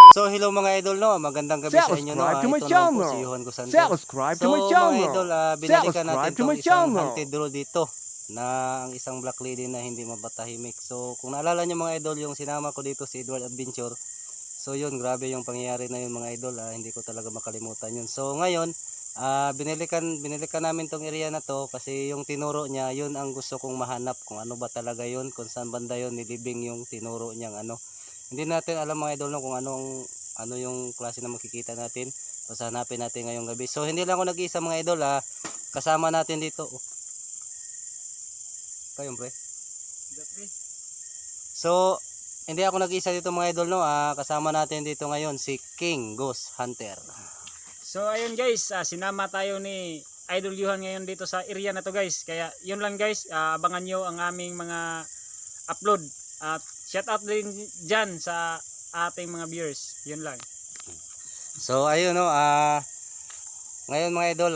So hello mga idol, no, magandang gabi sa inyo, no. Ito na po si Johan Cosante. So mga idol, binalikan natin itong isang hunted road dito na ang isang black lady na hindi mabatahimik. So kung naalala nyo mga idol, yung sinama ko dito si Edward Adventure. So yun, grabe yung pangyayari na yun mga idol, hindi ko talaga makalimutan yun. So ngayon, binilikan namin tong area na to kasi yung tinuro niya, yun ang gusto kong mahanap, kung ano ba talaga yun, kung saan banda yun nilibing yung tinuro niyang ano. Hindi natin alam mga idol, no, kung ano yung klase na makikita natin. Basta hanapin natin ngayong gabi. So hindi lang ako nag-iisa mga idol, kasama natin dito. Kayong pre. So hindi ako nag-iisa dito mga idol, no. Kasama natin dito ngayon si King Ghost Hunter. So ayun guys, sinama tayo ni Idol Johan ngayon dito sa area na to guys. Kaya yun lang guys, abangan nyo ang aming mga upload. At shout out din dyan sa ating mga viewers. Yun lang. So ayun, no, ngayon mga idol,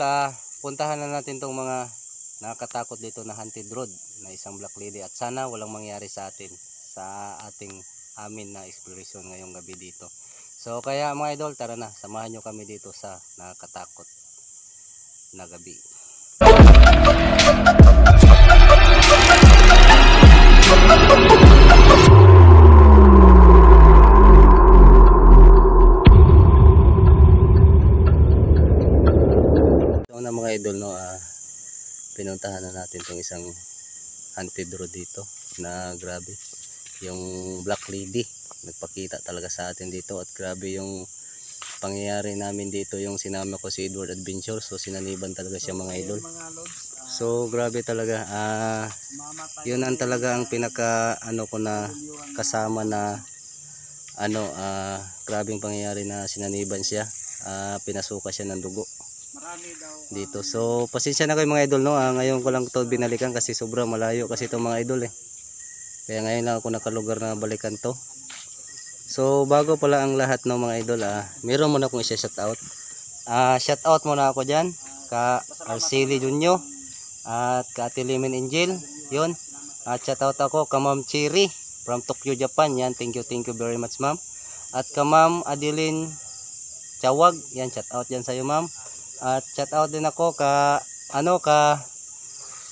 puntahan na natin tong mga nakakatakot dito na haunted road na isang black lady. At sana walang mangyari sa atin, sa amin na exploration ngayong gabi dito. So kaya mga idol, tara na, samahan nyo kami dito sa nakakatakot na gabi. So na mga idol, no, pinuntahan na natin itong isang haunted road dito na grabe. Yung black lady nagpakita talaga sa atin dito, at grabe yung pangyayari namin dito. Yung sinama ko si Edward Adventure, so sinaniban talaga siya mga idol. So grabe talaga, yun ang talaga ang pinaka ko na kasama na grabing pangyayari na sinaniban siya, pinasuka siya ng dugo dito. So pasensya na kayo mga idol, no, ngayon ko lang to binalikan kasi sobrang malayo kasi itong mga idol kaya ngayon lang ako nakalugar na balikan to. So bago pala ang lahat ng mga idol, meron muna akong isa-shout out. Shout out muna ako dyan ka Arceli Junyo at ka Ate Limen Angel, yun. At shout out ako ka Ma'am Cherry from Tokyo, Japan, yan. Thank you very much ma'am. At ka Ma'am Adeline Chawag, yan, shout out yan sa iyo ma'am. At shout out din ako ka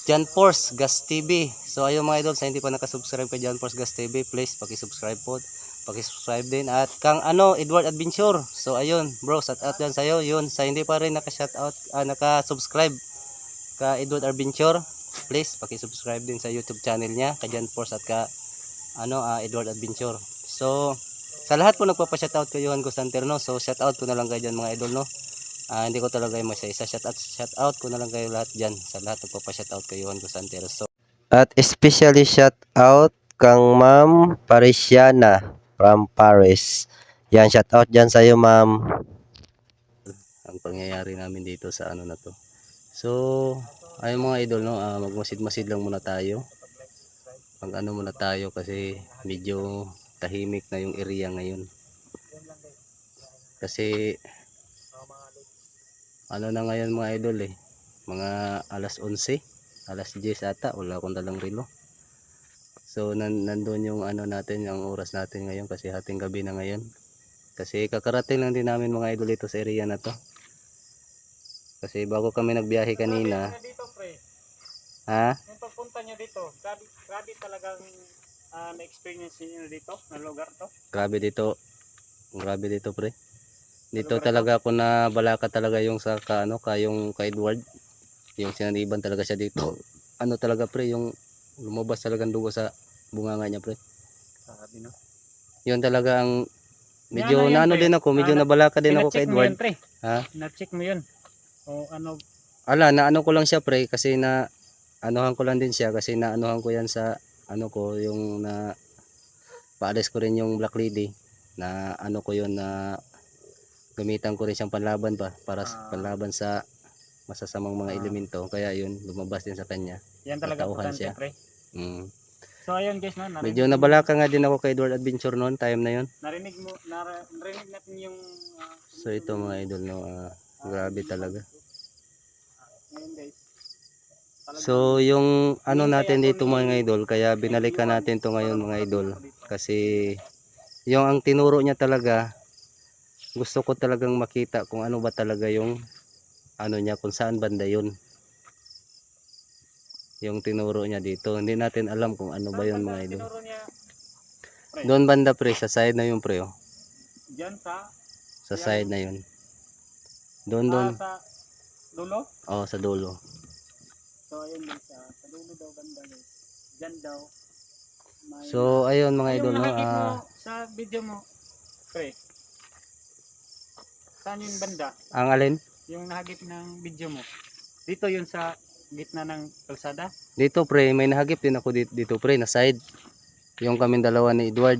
John Force Gas TV. So ayun mga idol, sa hindi pa nakasubscribe kay John Force Gas TV, please paki-subscribe po. Paki-subscribe din. At kang Edward Adventure. So ayun bro, shout out yan sa iyo. Yun, sa hindi pa rin naka-shout out, naka-subscribe ka Edward Adventure, please paki-subscribe din sa YouTube channel niya, ka John Force at ka Edward Adventure. So sa lahat po nagpapa-shout out kay Johan Cosante, no. So shout out ko na lang kayo diyan mga idol, no. Hindi ko talaga yung isa shout out ko na lang kayo lahat diyan, sa lahat nagpapa-shout out kay Johan Cosante. So At especially shout out kang Ma'am Parisiana from Paris. Yan, shout out dyan sa iyo ma'am. ang pangyayari namin dito sa na to. So ayun mga idol, no, magmasid-masid lang muna tayo. Muna tayo kasi medyo tahimik na yung area ngayon. Kasi na ngayon mga idol, mga alas 11, alas 10 ata, wala akong dalang relo. So nandun yung natin, yung oras natin ngayon kasi hating gabi na ngayon. Kasi kakarating lang din namin mga idol dito sa area na to. Kasi bago kami nagbiyahe kanina. Yung pagpunta nyo dito, grabe talagang na-experience niyo dito, na lugar to. Grabe dito pre. Dito talaga ako na balaka talaga yung sa yung ka Edward. Yung sinaniban talaga siya dito. Talaga pre, yung lumabas talagang dugo sa bunganga niya pre. Sabi no. Yun talaga ang medyo din ako, medyo nabalaka din ako kay Edward. Na-check mo yun. O ko lang siya pre kasi ko lang din siya kasi naanuhan ko yan sa yung paalis ko rin yung Black Lady na ano ko yun na gamitan ko rin siyang panlaban pa para panlaban sa masasamang mga elemento, kaya yun lumabas din sa kanya. Yan talaga Natauhan importante siya. pre. Mm. So ayun guys, no, Medyo nabalaka nga din ako kay Edward Adventure noon, time na yun. narinig natin yung So ito mga idol, no, grabe talaga. ngayon guys. So yung ano natin dito mga idol, kaya binalikan natin to ngayon mga idol, kasi yung ang tinuro niya talaga, gusto ko talagang makita kung ano ba talaga yung ano niya, kung saan banda yun yung tinuro niya dito. Hindi natin alam kung ano ba yun mga idol. Tinuro niya, pre? Doon banda pre, sa side na yun pre, oh. Diyan Sa side na yun. Doon. sa dulo? Oh, sa dulo. So ayun guys, sa dulo daw banda guys. Diyan daw. So ayun mga idol, no, mo sa video mo, pre. Saan yung banda? ang alin? Yung nahagip ng video mo. Dito yun sa gitna ng kalsada. Dito pre, may nahagip din ako dito pre, na side. Yung kaming dalawa ni Edward.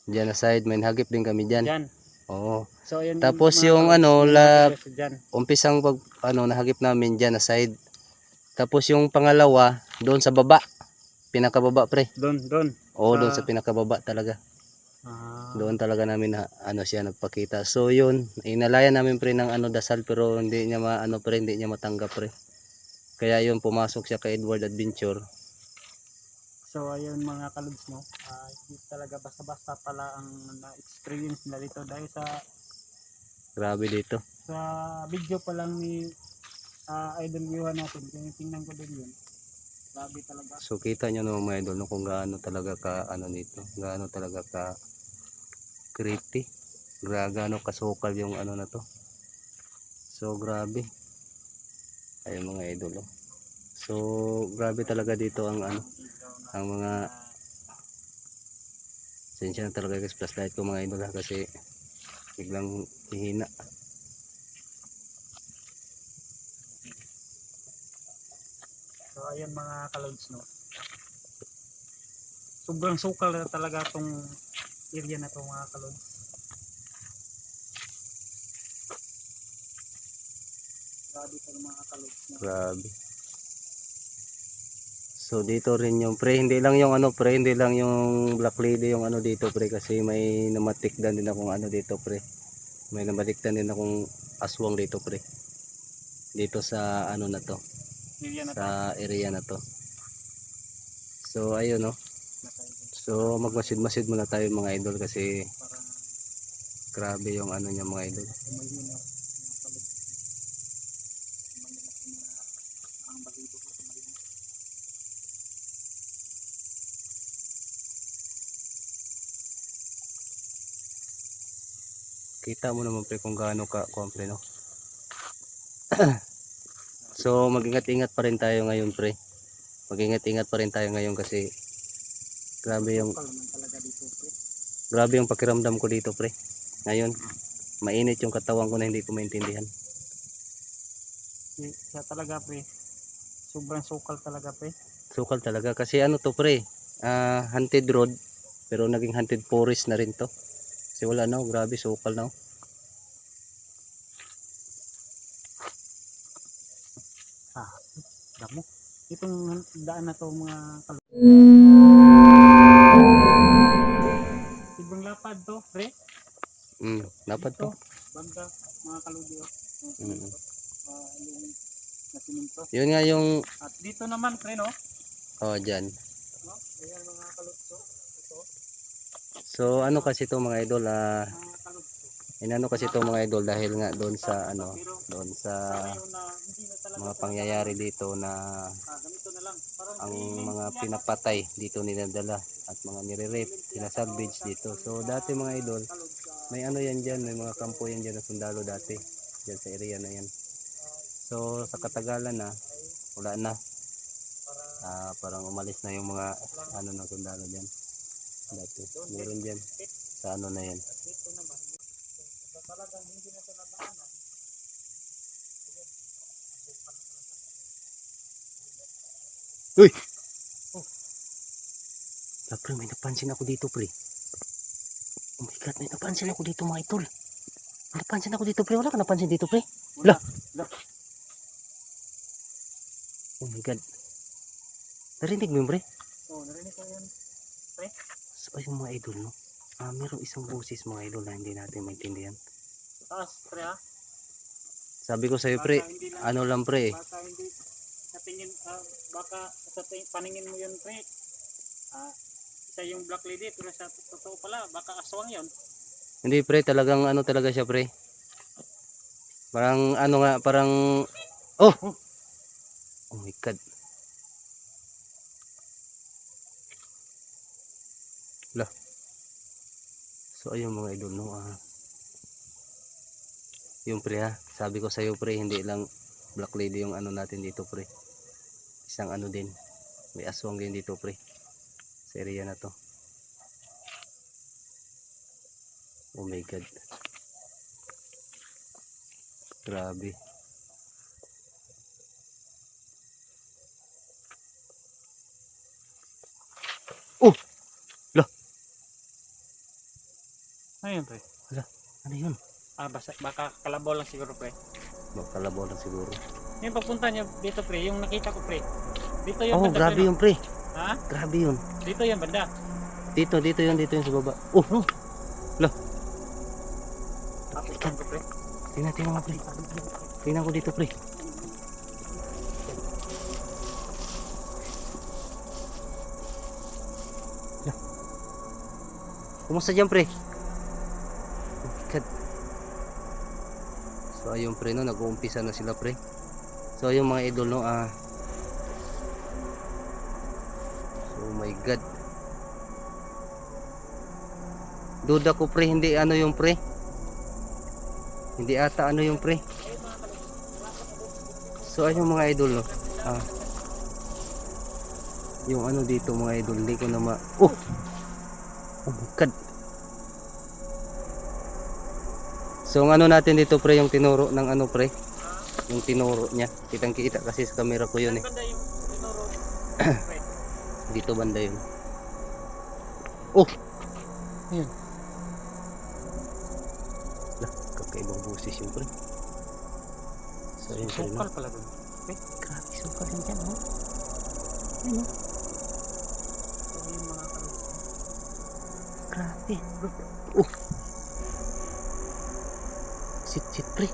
Diyan na side, may nahagip din kami diyan. Diyan. Oo. So ayun. Tapos yung ano, umpisang pag ano nahagip namin diyan na side. Tapos yung pangalawa, doon sa baba. Pinakababa pre. Doon. Oo, doon sa pinakababa talaga. Doon talaga namin na ano siya nagpakita. So yun, inalayan namin pre ng ano dasal, pero hindi niya maano pre, hindi niya matanggap pre. Kaya yun, pumasok siya kay Edward Adventure. So ayun mga kaluds, no. Hindi talaga basta-basta pala ang na-experience nila dito dahil sa Grabe dito. sa video pa lang ni Idol Yuhan natin. Tingnan ko din yun. Grabe talaga. So kita nyo naman mga idol, no, kung gaano talaga ka ano nito, gaano talaga ka creepy, gaano kasukal yung ano na to. So grabe. Ayun mga idol, oh. So grabe talaga dito ang ano, ang mga sensya na talaga guys, flashlight ko mga idol, kasi biglang hihina. So ayan mga kalods, no. Sobrang sukal na talaga tong area na to mga kalods. Grabe pa mga kalods, no. Grabe. So dito rin yung pre, hindi lang yung ano pre, hindi lang yung Black Lady yung ano dito pre, kasi may namatikdan din akong ano dito pre. May namatikdan din akong aswang dito pre. Dito sa ano na to. Sa area na to. So ayun, no. So magmasid-masid muna tayo mga idol, kasi grabe yung ano niya mga idol. Kita mo naman pre kung gaano ka komple, no. So mag-ingat-ingat pa rin tayo ngayon pre. Mag-ingat-ingat pa rin tayo ngayon, kasi grabe yung pakiramdam ko dito pre. Ngayon, mainit yung katawan ko na hindi ko maintindihan. Siya talaga pre. Sobrang sukal talaga pre. Sukal talaga kasi ano to pre, haunted road, pero naging haunted forest na rin to. Kasi wala na, grabe sukal na. Damo. Itong daan na to mga kalods. Ibang lapad to pre. Dapat to. Banda mga kaludi, yung nasiminto. Yun nga yung At dito naman pre, no? dyan. No? Ayan mga kaludso. Ito. So ano kasi to mga idol, Mga kaludso. inano kasi to mga idol dahil nga doon sa ano, doon sa Ngayon na hindi na talaga mga pangyayari dito na ganito na lang. Parang ang mga pinapatay dito ninadala at mga nire-rape, sinasalvage dito. So dati mga idol, may ano yan dyan, may mga kampo yan dyan na sundalo dati, dyan sa area na yan. So sa katagalan na, wala na. Parang umalis na yung mga ano ng sundalo dyan. Dati, meron dyan sa ano na yan. dito naman. So, talagang hindi na ito nadaanan. Pre, may napansin ako dito pre. Oh my God, may napansin ako dito mga idol. May napansin ako dito pre. Wala ka napansin dito pre? Lah. Oh my God. Narinig mo yun pre? Oh, narinig ko yun. So ayun mga idol no. Merong isang boses mga idol na hindi natin maintindihan. Taas, pre ha? Sabi ko sa'yo pre, Baka hindi lang, ano lang pre. baka hindi sa tingin, baka sa paningin mo yun, pre. Isa yung black lady, pero sa totoo pala, baka aswang yun. Hindi pre, talagang ano talaga siya pre. Parang ano nga, parang oh! Oh my God. Lah. So ayun mga idol no. Yung pre ha, sabi ko sa iyo pre, hindi lang black lady yung ano natin dito pre. Isang ano din. May aswang din dito pre. Sa area na to. Oh my God. Grabe. Oh! Lah! Ano yun, pre? Ano yun? Baka kalabaw lang siguro, pre. Magkalabaw lang siguro. Yung pagpunta niyo dito, pre, yung nakita ko, pre. Dito yung Oh, banda, grabe pre, no? yun pre. Ha? Grabe yun. Dito yung banda. Dito yun sa baba. Oh! Lah! Tapos ko, pre. Tingnan mo pre. Tingnan ko dito pre. Lah. Kumusta dyan pre? Oh my God. So ayun pre no, nag-uumpisa na sila pre. So ayun mga idol no, so oh my God. Duda ko pre, hindi ano yung pre. Hindi ata ano yung pre. So ayun mga idol no. Yung ano dito mga idol, hindi ko na oh! Oh my God. So ang ano natin dito pre, yung tinuro ng ano pre. Yung tinuro niya. Kitang kita kasi sa camera ko yun eh. Banda yung tinuro, pre. Dito banda yun. Oh! Ayun. Lah, kakaibang busis yun pre. So ayun pre no. Sukal pala dun. Grabe sukal din dyan oh. Ayun oh. So yung mga kalabas. Grabe bro. Oh! Sit pre.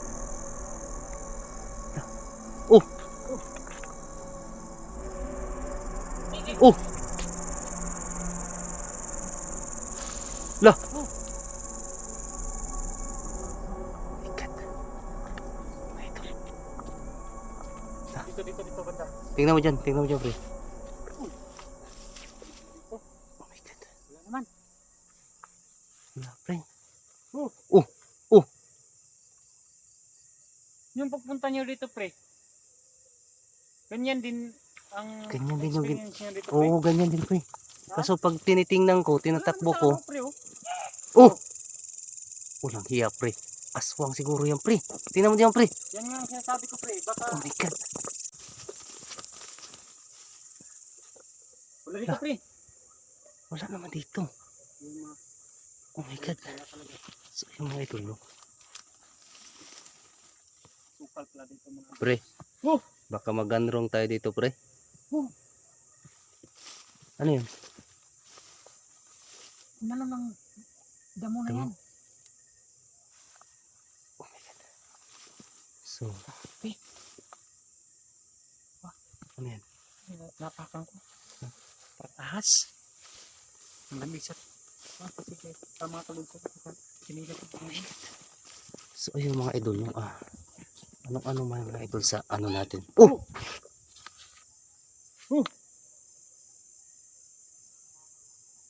Lah. Oh! Oh! Lah! Oh. My God. My God. Dito banda. Tingnan mo dyan pre. Oh my God. Wala naman. Wala pre. Oh. Oh! Oh! Yung pagpunta nyo dito, pre. Ganyan din ang Ganyan din yung experience nyo dito, pre. Oo, ganyan din pre. Kaso pag tinitingnan ko, tinatakbo ko. Pre, oh. Oh! Walang hiya pre. Aswang siguro yan pre. Tingnan mo diyan pre. Yan nga ang sinasabi ko, pre. Baka Oh my God. wala dito, pre. Wala naman dito. Yung mga Oh my God. wala talaga. So yung mga idol no. Sukal pala dito mga. Pre. Oh! Baka maganrong tayo dito pre. Oh! Ano yun? Ano lang damo na Damo? yan. Oh my God. So. Pre. Ano yan? Napakan ko. Pataas. Ang lamig sa sige, sa mga talog sa sinigat ko. So ayun mga idol no. Anong mga idol sa ano natin? Oh! Oh!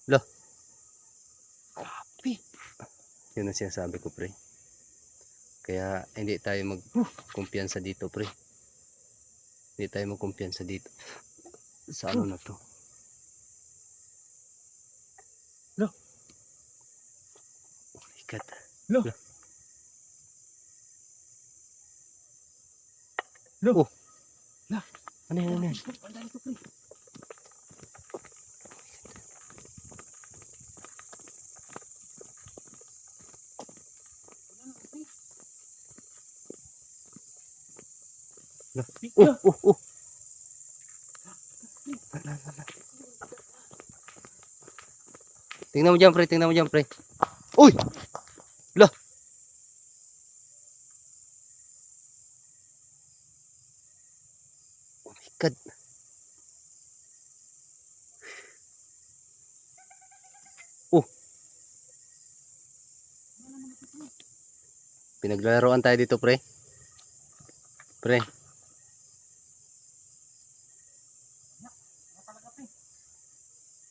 Lah. Grabe. Yun ang sinasabi ko pre. Kaya hindi tayo magkumpiyansa dito pre. Hindi tayo magkumpiyansa dito. Sa ano na to? Lah. Oh my God. Lah. Lah. Lah. Oh. Lah. Ano yan? Ano yan? Ang dami ko, pre. Oh. Tingnan mo dyan, pre. Tingnan mo dyan, pre. Uy! Lah! Oh my God. Oh! Pinaglalaroan tayo dito, pre. Pre.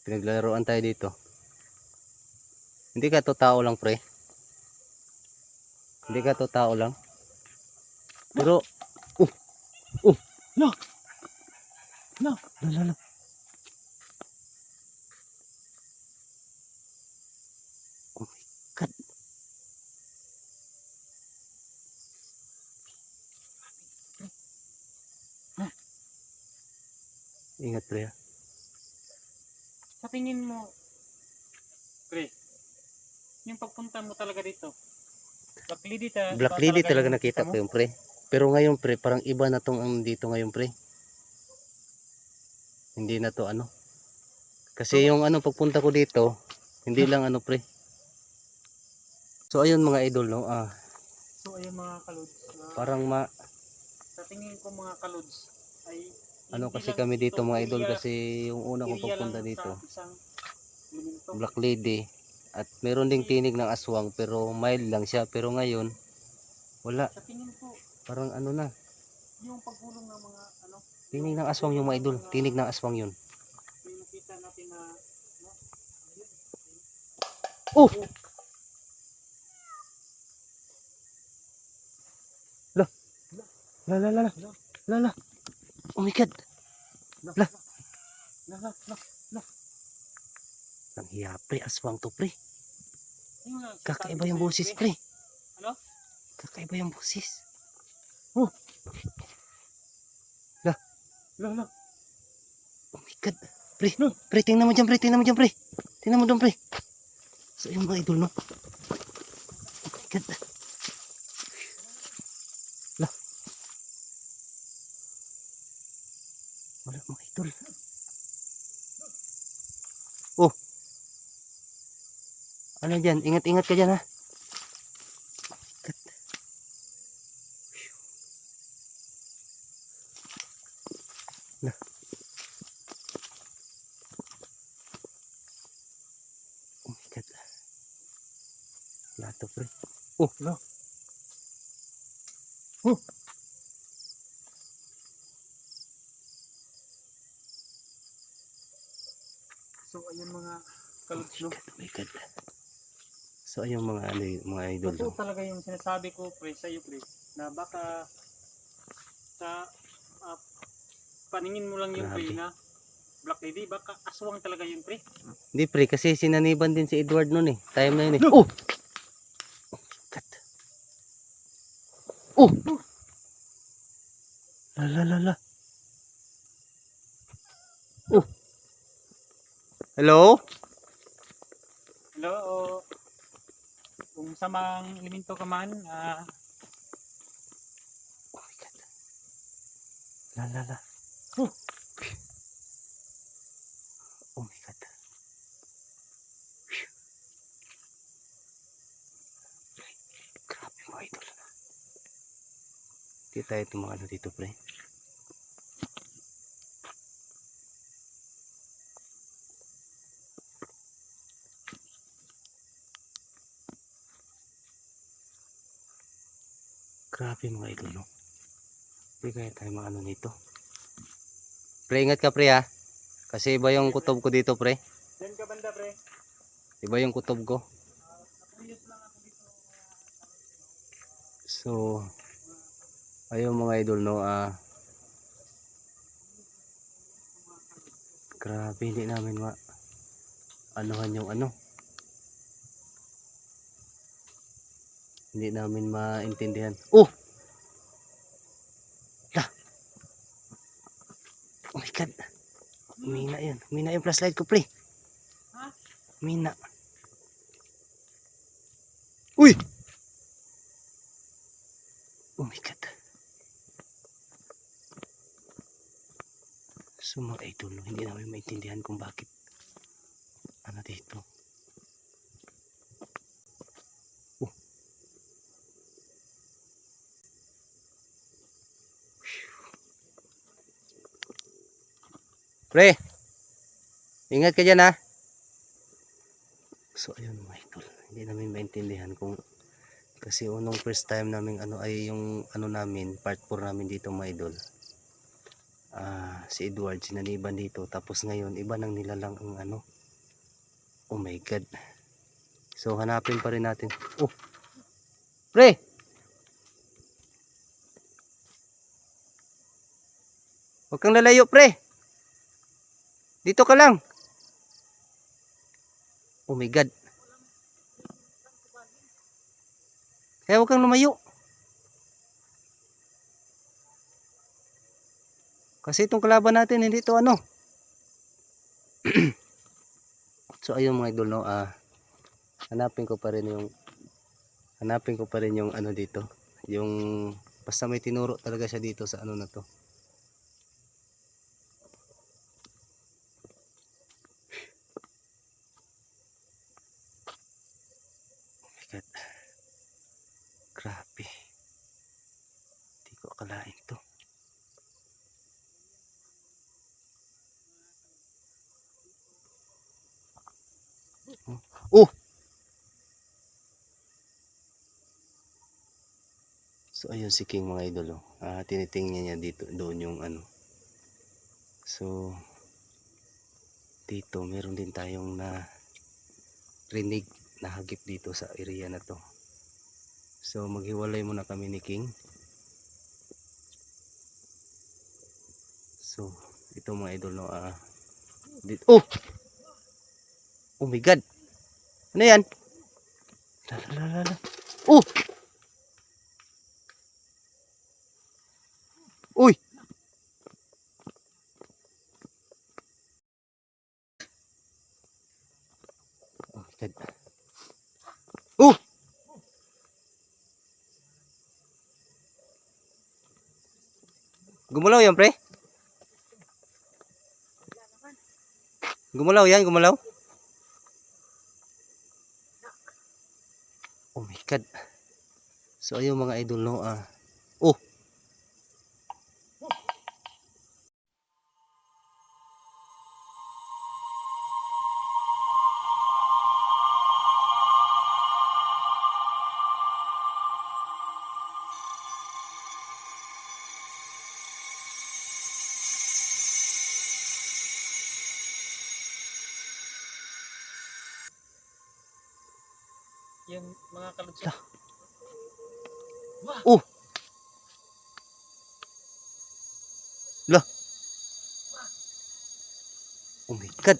Pinaglalaroan tayo dito. Hindi ka to tao lang, pre. Hindi ka to tao lang. Pero, No. La. Oh my God. Ingat, pre. Sa tingin mo, pre, yung pagpunta mo talaga dito, Black Lady talaga nakita ko yung pre. Pero ngayon, pre, parang iba na tong ang dito ngayon, pre. Hindi na to ano. Kasi yung ano pagpunta ko dito, hindi lang ano, pre. So ayun mga idol, no. So ayun mga kalods, Parang sa tingin ko mga kalods ay ano hindi kasi lang kami dito ito mga idol area- kasi yung una kong area pagpunta lang dito, sa isang elemento. Black Lady, at meron ding tinig ng aswang pero mild lang siya, pero ngayon wala, Sa tingin ko, parang ano na, yung paggulong ng mga ano, tinig ng aswang yung mga idol, tinig ng aswang yun. yung nakita natin na no? Oh! La. Oh my God. La. Ang hiya, pre, aswang to, pre. Kakaiba yung boses, pre. Ano? Kakaiba yung boses. Oh. La. La. Oh my God. Pre, tingnan mo dyan, pre. Tingnan mo dyan, pre. So, yung mga idol, no? Oh my God. La. Wala, mga idol. Oh. Ano dyan? Ingat-ingat ka dyan, ha? Oh my God. La. Oh my God. Lato, pre. Oh, no. So ayun mga kalods, no? Oh my God. So, ayun mga, ano, mga idol, Ito no? talaga yung sinasabi ko pre sa iyo pre na baka sa ah, paningin mo lang yung pre Grabe. na Black Lady, baka aswang talaga yun pre. Hindi, pre, kasi sinaniban din si Edward noon, eh. Time na yun, eh. Oh! God. Oh! La. Oh! Hello? Hello, kung sa mga elemento ka man, Oh my God. La. Oh. Oh my God. Grabe mga idol. Hindi tayo tumakano dito, pre. Grabe mga idol, no? Hindi kaya tayo maano nito. Pre, ingat ka, pre, ha? Kasi iba yung kutob ko dito, pre. diyan ka banda pre. Iba yung kutob ko. Curious lang ako dito. So, ayun mga idol, no? Grabe, hindi namin anuhan yung ano. Hindi namin maintindihan. Oh! La! Oh my God. Umina yun. Umina yung flashlight ko, pre. Ha? Umina. Uy! Oh my God. So mga idol, no, hindi namin maintindihan kung bakit ano dito. Pre, ingat ka dyan ha. So ayun mga idol, hindi namin maintindihan kung kasi unong first time namin ano ay yung ano namin part 4 namin dito mga idol. Si Edward sinaniban dito, tapos ngayon iba nang nilalang ang ano. Oh my god. So hanapin pa rin natin. Oh. Pre. Huwag kang lalayo pre. Dito ka lang. Oh my god. Kaya huwag kang lumayo. Kasi itong kalaban natin hindi to ano. So ayun mga idol no, hanapin ko pa rin yung ano dito. Yung basta may tinuro talaga siya dito sa ano na to. Oh my god. Grabe. Hindi ko akalain to. Oh! So ayun si King mga idol oh. Tinitingnan niya dito doon yung ano. So dito meron din tayong na rinig na hagip dito sa area na to. So maghiwalay muna kami ni King. So ito mga idol no, dito. Oh! Oh my god. Ano yan? Lalalala. Oh! Uy! Oh my god. Oh! Gumalaw yan pre? Gumalaw yan, gumalaw? Oh my god. So ayun mga idol no, oh! Yung mga kalutsyo. Oh! Lah! Oh my god.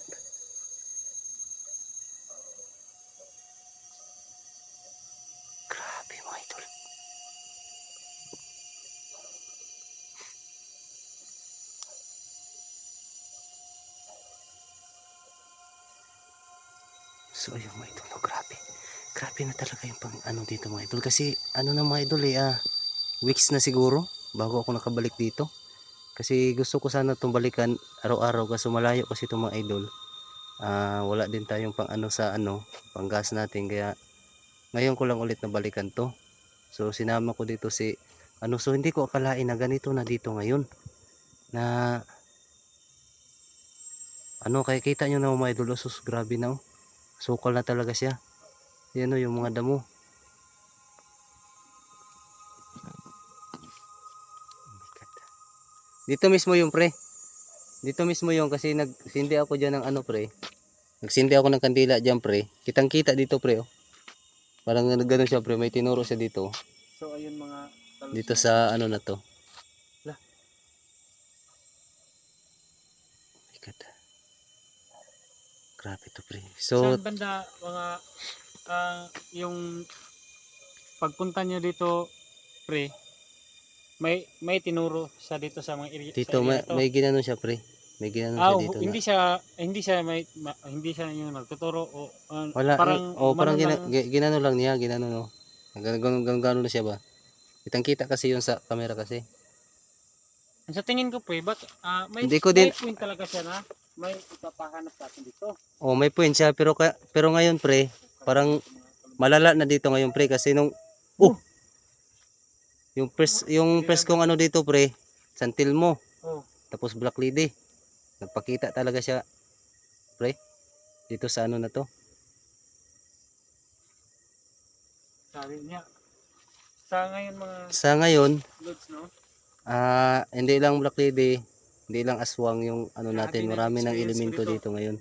Grabe mga idol. So ayun mga idol, no, grabe. Grabe na talaga yung pang ano dito mga idol. Kasi ano na mga idol weeks na siguro bago ako nakabalik dito. Kasi gusto ko sana itong balikan araw-araw kasi malayo kasi itong mga idol. Wala din tayong pang ano sa ano, pang gas natin, kaya ngayon ko lang ulit na balikan to. So sinama ko dito si ano, so hindi ko akalain na ganito na dito ngayon. Na ano, kaya kita nyo na mga idol, sus grabe na oh. Sukal na talaga siya. Yan o yung mga damo. Oh my God. Dito mismo yung pre. Dito mismo yung kasi nagsindi ako dyan ng ano pre. Nagsindi ako ng kandila dyan pre. Kitang kita dito pre oh. Parang gano'n siya pre. May tinuro siya dito. So ayun mga kalutsyo. Dito sa ano na to. Lah. Oh my God. Grabe to pre. So saan banda mga yung pagpunta nyo dito pre, may tinuro sa dito sa mga area, dito sa area to. may ginano siya pre. May ginano siya dito hindi siya yung nagtuturo o wala, parang parang ginano lang niya, ginano no. Gano'n na siya ba? Kitang kita kasi yung sa camera kasi. Sa tingin ko pre, may, Hindi ko din- may point talaga siya na may ipapahanap natin dito. Oh, may point siya pero ngayon pre, parang malala na dito ngayon pre kasi nung yung press kong ano dito pre, Santil mo. Oh, Tapos Black Lady. Nagpakita talaga siya pre dito sa ano na to. sabi niya. Sa ngayon mga Sa ngayon, loads, no? hindi lang Black Lady, hindi lang aswang yung ano Grabe natin, na marami ng experience ko elemento dito. dito ngayon.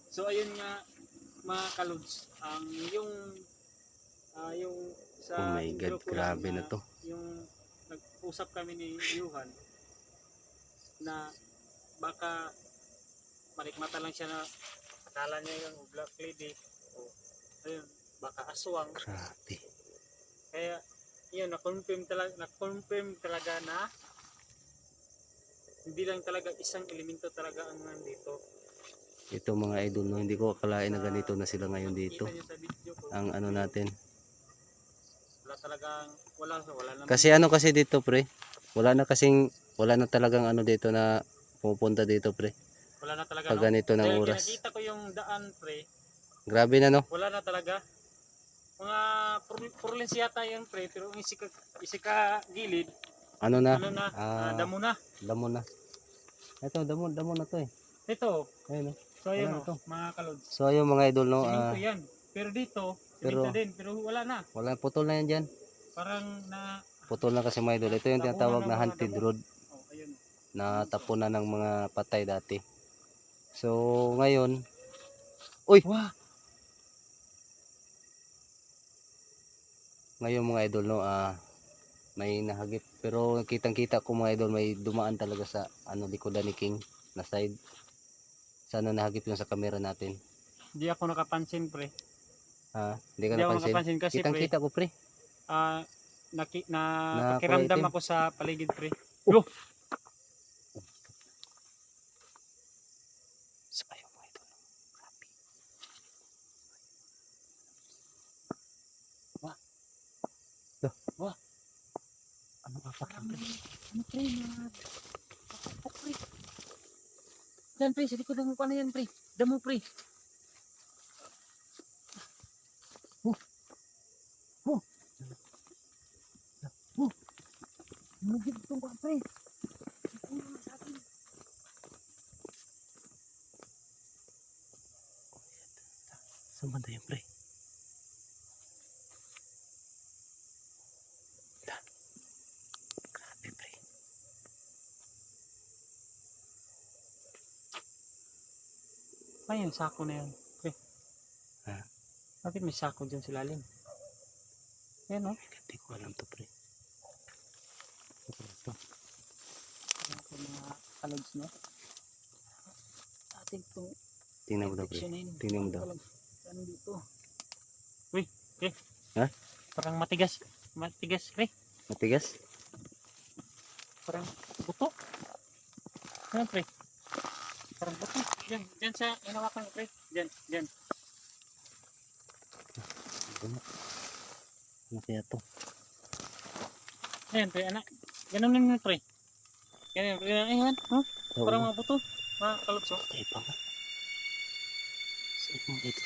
So ayun nga mga kalods, yung sa Oh my God, intro ko lang grabe na to. Yung nag-usap kami ni Yuhan na baka malikmata lang siya na akala niya yung Black Lady o ayun, baka aswang. Grabe. Kaya yun, na-confirm talaga na hindi lang talaga isang elemento talaga ang nandito. Ito mga idol, no, hindi ko akalain na ganito na sila ngayon dito. Kita niyo sa video ko, Ang ano natin. wala naman. Kasi ano kasi dito pre, wala na talagang ano dito na pupunta dito pre. Wala na talaga, Pag no? ganito ng Dahil oras. kinakita ko yung daan pre, Grabe na no. wala na talaga. Mga purlins yata yun pre, pero yung isika gilid, Ano na? damo na. Damo na. Ito, damo na to eh. Ito, Ayun, no? so ayun Wala na o, to. mga kalods. So ayun mga idol, no, Siminto yan. Pero dito, siminto din, pero wala na. wala, putol na yan dyan. Parang na, Putol na kasi mga idol. Ito yung tinatawag na haunted road ayun. na tapunan ng mga patay dati. So ngayon, uy! Wow! Ngayon mga idol, no, may nahagip. Pero kitang-kita ko mga idol, may dumaan talaga sa ano likodan ni King na side. Sana nahagip yung sa camera natin. Hindi ako nakapansin pre. Hindi ka Hindi ako napansin. nakapansin kasi pre, Kitang-kita ko pre. pakiramdam Nakaitim. ako sa paligid pre. So ayun mga idol. Grabe. Wah. Ano ka pa? Ano pre, pre. Yan pre, sa likod ng ano yan pre. Damo pre. Mugid itong ka pre. Saan banda yun pre? Grabe pre. Ayun, sako na yan pre. Bakit may sako dyan sa lalim? Yan o. Hindi ko alam to pre. Ito. Yan po mga kalods no. Ating itong Tingnan mo daw pre. Tingnan mo daw. ano dito. Uy, pre. Ha? Parang matigas. Matigas pre. Matigas? Parang buto. Ano pre? Parang buto. Diyan sa inawakan pre. Diyan. Ano kaya to? Ayan pre, anak. Ganun mo pre. Ganun, ayan. Huh? Oo. Parang mga buto. Mga kalods oh. Kaya pa nga. Saan mo ito?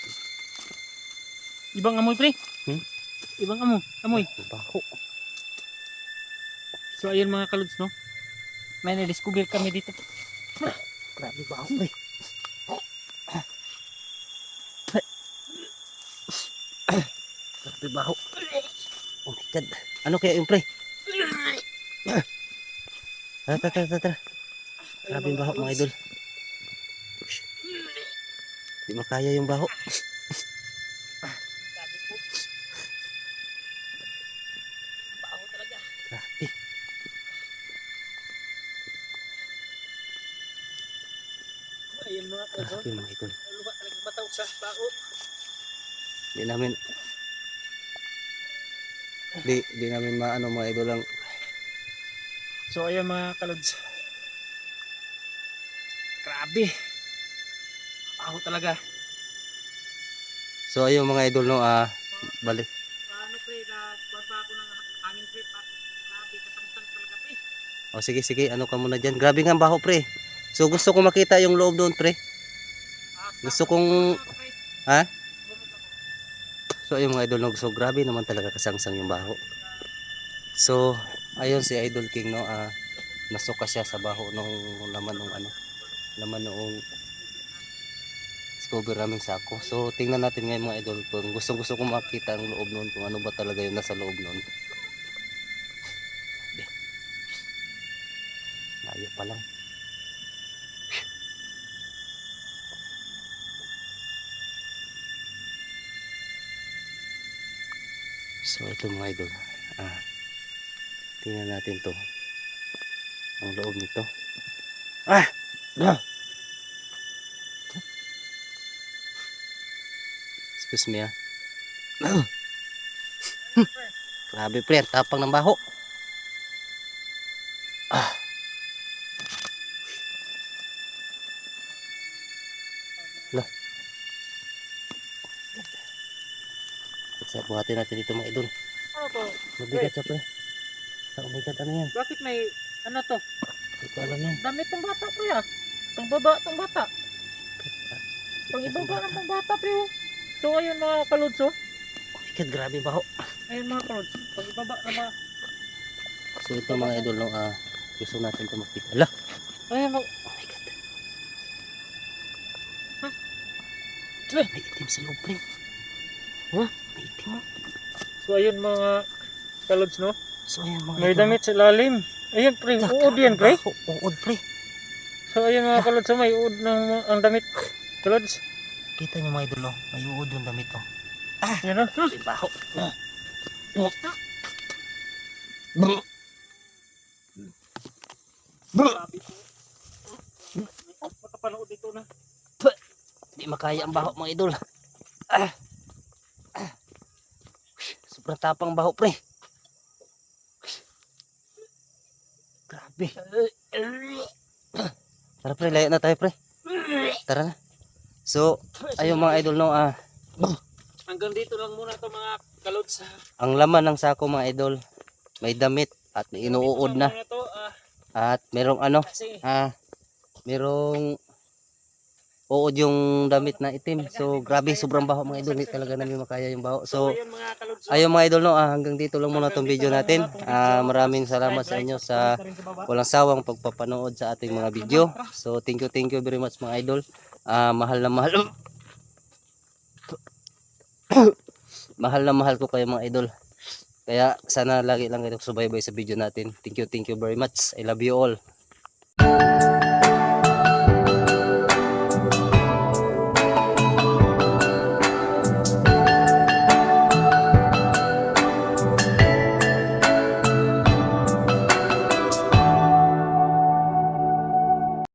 Ibang amoy pre. Ibang amoy. Baho. So ayun mga kalods no. May na-discover kami dito. Grabe baho pre. Grabe baho. Oh my God. Ano kaya yung pre? Tara. Grabe yung baho mga idol. Di makaya yung baho. Sabi ko. Baho talaga. Grabe. Ayun mga kalods. Grabe mga idol. Lupa talaga mataw sa baho. Di namin maano mga idol lang. So ayun mga kalods. Grabe. Baho talaga. So ayun mga idol, no, balik. Paano pre, nagbaba ako ng hangin pre, grabe katangtang talaga pre. O sige, sige, ano ka muna dyan. Grabe nga ang baho, pre. So gusto ko makita yung loob doon, pre. Gusto kong, ha? So ayun mga idol, no? So grabe naman talaga kasangsang yung baho. So, ayun si Idol King, no? Nasuka siya sa baho nung laman ng ano, laman noong discover namin sako. So, tingnan natin ngayon mga idol kung gusto ko makita ang loob noon, kung ano ba talaga yung nasa loob noon. Layo pa lang. So, ito mga idol. Tingnan natin to. Ang loob nito. Excuse me, Grabe, pre, ang tapang ng baho. Lah. Buhatin natin dito mga idol. Ano to? Mabigat siya, pre. Mabigat, ano yan? Bakit may ano to? Hindi ko alam yan. Damit ng bata pre ah. Tong baba, tong bata. Tong ibaba ng tong bata pre oh. So ayun mga kalods oh. Mabigat, grabe baho. Ayun mga kalods. Tong ibaba na ba? So ito mga idol, no, gusto natin ito makita. Ala! Ayun mga. Oh my God. Huh? May itim sa loob, pre. May itim, oh. So ayun mga kalods no. So ayan mga May idol, damit sa lalim. Ayun pre, uod yan pre. Uod, pre. So ayun mga kalods, so may uod ng ang damit. Kalods. Kita niyo mga idol, no? May uod yung damit, oh. Yan oh. May baho. Makapanood dito na. Hindi makaya ang baho mga idol. Sobrang tapang baho, pre. Grabe. Tara, pre, layo na tayo, pre. Tara na. So, ayun mga idol, no, Hanggang dito lang muna to mga kalods. ang laman ng sako mga idol, may damit at may inuud na. Muna to, At merong ano, kasi merong uod yung damit na itim. So, grabe, sobrang baho mga idol. Hindi talaga namin makaya yung baho. So, ayun mga kalods. ayun mga idol, no, hanggang dito lang muna itong video natin. Maraming salamat sa inyo sa walang sawang pagpapanood sa ating mga video. So, thank you very much mga idol. Mahal na mahal. Mahal na mahal ko kayo mga idol. Kaya sana lagi lang kayo subaybay sa video natin. Thank you very much. I love you all.